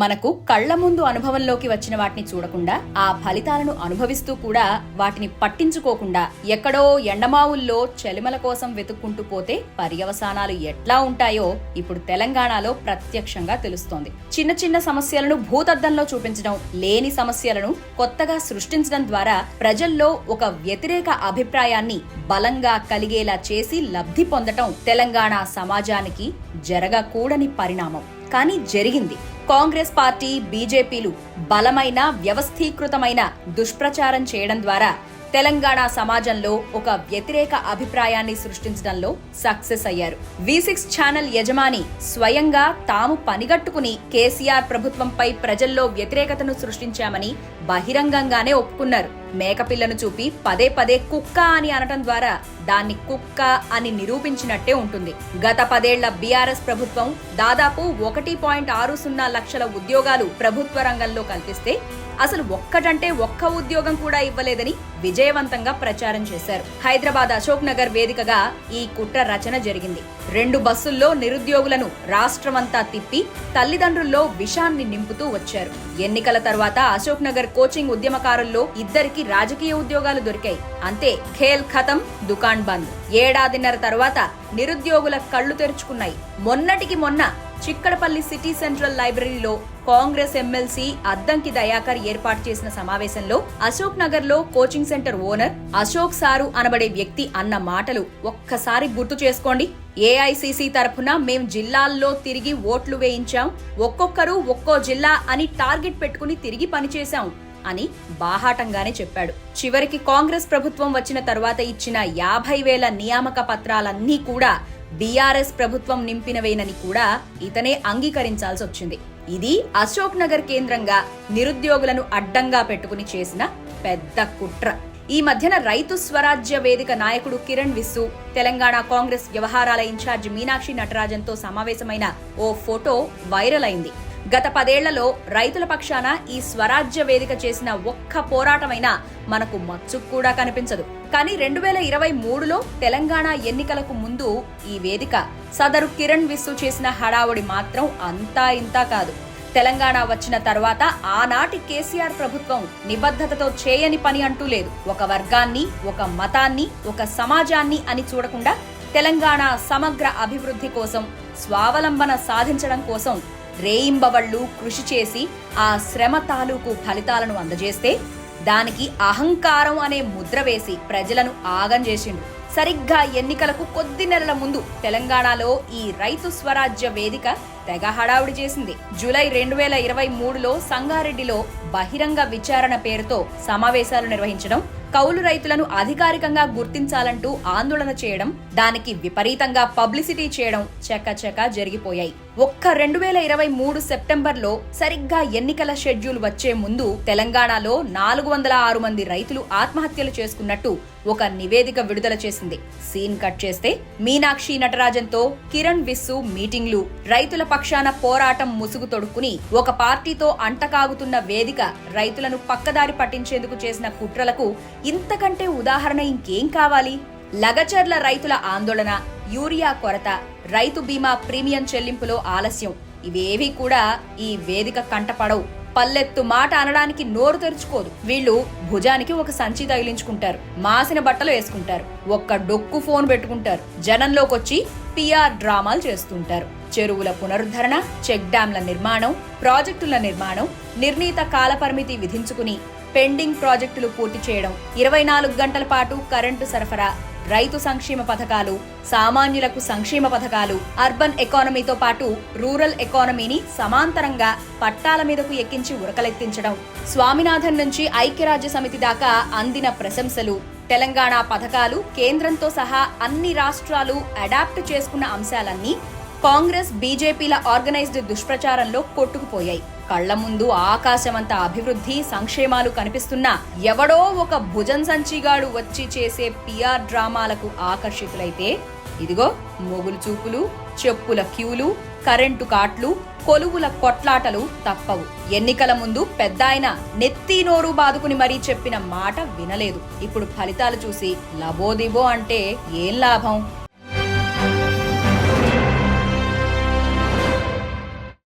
మనకు కళ్ల ముందు అనుభవంలోకి వచ్చిన వాటిని చూడకుండా ఆ ఫలితాలను అనుభవిస్తూ కూడా వాటిని పట్టించుకోకుండా ఎక్కడో ఎండమావుల్లో చలిమల కోసం వెతుక్కుంటూ పోతే పర్యవసానాలు ఎట్లా ఉంటాయో ఇప్పుడు తెలంగాణలో ప్రత్యక్షంగా తెలుస్తోంది. చిన్న చిన్న సమస్యలను భూతద్దంలో చూపించడం, లేని సమస్యలను కొత్తగా సృష్టించడం ద్వారా ప్రజల్లో ఒక వ్యతిరేక అభిప్రాయాన్ని బలంగా కలిగేలా చేసి లబ్ధి పొందటం తెలంగాణ సమాజానికి జరగకూడని పరిణామం. కానీ జరిగింది. కాంగ్రెస్ పార్టీ, బీజేపీలు బలమైన వ్యవస్థీకృతమైన దుష్ప్రచారం చేయడం ద్వారా తెలంగాణ సమాజంలో ఒక వ్యతిరేక అభిప్రాయాన్ని సృష్టించడంలో సక్సెస్ అయ్యారు. V6 ఛానల్ యజమాని స్వయంగా తాము పనిగట్టుకుని కేసీఆర్ ప్రభుత్వంపై ప్రజల్లో వ్యతిరేకతను సృష్టించామని బహిరంగంగానే ఒప్పుకున్నారు. మేకపిల్లను చూపి పదే పదే కుక్క అని అనటం ద్వారా దాన్ని కుక్క అని నిరూపించినట్టే ఉంటుంది. గత 10 ఏళ్ల బీఆర్ఎస్ ప్రభుత్వం దాదాపు 1.60 లక్షల ఉద్యోగాలు ప్రభుత్వ రంగంలో కల్పిస్తే అసలు ఒక్కటంటే ఒక్క ఉద్యోగం కూడా ఇవ్వలేదని విజయవంతంగా ప్రచారం చేశారు. హైదరాబాద్ అశోక్ నగర్ వేదికగా ఈ కుట్ర రచన జరిగింది. 2 బస్సుల్లో నిరుద్యోగులను రాష్ట్రమంతా తిప్పి తల్లిదండ్రుల్లో విషాన్ని నింపుతూ వచ్చారు. ఎన్నికల తర్వాత అశోక్ నగర్ కోచింగ్ ఉద్యమకారుల్లో 2 రాజకీయ ఉద్యోగాలు దొరికాయి. అంతే, ఖేల్ ఖతం, దుకాన్ బంద్. ఏడాదిన్నర తర్వాత నిరుద్యోగుల కళ్లు తెరుచుకున్నాయి. మొన్నటికి మొన్న చిక్కడపల్లి సిటీ సెంట్రల్ లైబ్రరీలో కాంగ్రెస్ ఎమ్మెల్సీ అద్దంకి దయాకర్ ఏర్పాటు చేసిన సమావేశంలో అశోక్ నగర్ లో coaching centre owner Ashok sir అనబడే వ్యక్తి అన్న మాటలు ఒక్కసారి గుర్తు చేసుకోండి. ఏఐసిసి తరఫున మేం జిల్లాల్లో తిరిగి ఓట్లు వేయించాం, ఒక్కొక్కరు ఒక్కో జిల్లా అని టార్గెట్ పెట్టుకుని తిరిగి పనిచేశాం అని బాహాటంగానే చెప్పాడు. చివరికి కాంగ్రెస్ ప్రభుత్వం వచ్చిన తర్వాత ఇచ్చిన 50,000 నియామక పత్రాలన్నీ కూడా బీఆర్ఎస్ ప్రభుత్వం నింపినవేనని కూడా ఇతనే అంగీకరించాల్సి వచ్చింది. ఇది అశోక్ నగర్ కేంద్రంగా నిరుద్యోగులను అడ్డంగా పెట్టుకుని చేసిన పెద్ద కుట్ర. ఈ మధ్యన రైతు స్వరాజ్య వేదిక నాయకుడు కిరణ్ విస్సు, తెలంగాణ కాంగ్రెస్ వ్యవహారాల ఇన్ఛార్జ్ మీనాక్షి నటరాజన్తో సమావేశమైన ఓ ఫోటో వైరల్ అయింది. గత 10 ఏళ్లలో రైతుల పక్షాన ఈ స్వరాజ్య వేదిక చేసిన ఒక్క పోరాటమైనా మనకు మచ్చుకు కూడా కనిపించదు. కానీ 2023లో తెలంగాణ ఎన్నికలకు ముందు ఈ వేదిక సదరు కిరణ్ విస్సు చేసిన హడావుడి మాత్రం అంతా ఇంతా కాదు. తెలంగాణ వచ్చిన తర్వాత ఆనాటి కేసీఆర్ ప్రభుత్వం నిబద్ధతతో చేయని పని అంటూ లేదు. ఒక వర్గాన్ని, ఒక మతాన్ని, ఒక సమాజాన్ని అని చూడకుండా తెలంగాణ సమగ్ర అభివృద్ధి కోసం, స్వావలంబన సాధించడం కోసం రేయింబవళ్లు కృషి చేసి ఆ శ్రమ తాలూకు ఫలితాలను అందజేస్తే దానికి అహంకారం అనే ముద్ర వేసి ప్రజలను ఆగం చేసిండు. సరిగ్గా ఎన్నికలకు కొద్ది నెలల ముందు తెలంగాణలో ఈ రైతు స్వరాజ్య వేదిక తెగ హడావుడి చేసింది. జూలై 2023లో సంగారెడ్డిలో బహిరంగ విచారణ పేరుతో సమావేశాలు నిర్వహించడం, కౌలు రైతులను అధికారికంగా గుర్తించాలంటూ ఆందోళన చేయడం, దానికి విపరీతంగా పబ్లిసిటీ చేయడం చకచకా జరిగిపోయాయి. ఒక్క 2023 సెప్టెంబర్లో సరిగ్గా ఎన్నికల షెడ్యూల్ వచ్చే ముందు తెలంగాణలో 406 మంది రైతులు ఆత్మహత్యలు చేసుకున్నట్టు ఒక నివేదిక విడుదల చేసింది. సీన్ కట్ చేస్తే మీనాక్షి నటరాజన్తో కిరణ్ విస్సు మీటింగ్లు, రైతుల పక్షాన పోరాటం ముసుగు తొడుక్కుని ఒక పార్టీతో అంటకాగుతున్న వేదిక రైతులను పక్కదారి పట్టించేందుకు చేసిన కుట్రలకు ఇంతకంటే ఉదాహరణ ఇంకేం కావాలి? లగచర్ల రైతుల ఆందోళన, యూరియా కొరత, రైతు బీమా ప్రీమియం చెల్లింపులో ఆలస్యం ఇవేవీ కూడా ఈ వేదిక కంటపడవు. పల్లెత్తు మాట అనడానికి నోరు తెరుచుకోదు. వీళ్ళు భుజానికి ఒక సంచి తగిలించుకుంటారు, మాసిన బట్టలు వేసుకుంటారు, ఒక్క డొక్కు ఫోన్ పెట్టుకుంటారు, జనంలోకొచ్చి పిఆర్ డ్రామాలు చేస్తుంటారు. చెరువుల పునరుద్ధరణ, చెక్ డ్యాంల నిర్మాణం, ప్రాజెక్టుల నిర్మాణం, నిర్ణీత కాలపరిమితి విధించుకుని పెండింగ్ ప్రాజెక్టులు పూర్తి చేయడం, 24 గంటల పాటు కరెంటు సరఫరా, రైతు సంక్షేమ పథకాలు, సామాన్యులకు సంక్షేమ పథకాలు, అర్బన్ ఎకానమీతో పాటు రూరల్ ఎకానమీని సమాంతరంగా పట్టాల మీదకు ఎక్కించి ఉరకలెత్తించడం, స్వామినాథన్ నుంచి ఐక్యరాజ్య సమితి దాకా అందిన ప్రశంసలు, తెలంగాణ పథకాలు కేంద్రంతో సహా అన్ని రాష్ట్రాలు అడాప్ట్ చేసుకున్న అంశాలన్నీ కాంగ్రెస్, బీజేపీల ఆర్గనైజ్డ్ దుష్ప్రచారంలో కొట్టుకుపోయాయి. కళ్ల ముందు ఆకాశమంత అభివృద్ధి, సంక్షేమాలు కనిపిస్తున్నా ఎవడో ఒక భుజం సంచిగాడు వచ్చి చేసే పిఆర్ డ్రామాలకు ఆకర్షితులైతే ఇదిగో మొగులు చూపులు, చెప్పుల క్యూలు, కరెంటు కాట్లు, కొలువుల కొట్లాటలు తప్పవు. ఎన్నికల ముందు పెద్దాయన నెత్తి నోరు బాదుకుని మరీ చెప్పిన మాట వినలేదు. ఇప్పుడు ఫలితాలు చూసి లబోదిబో అంటే ఏం లాభం?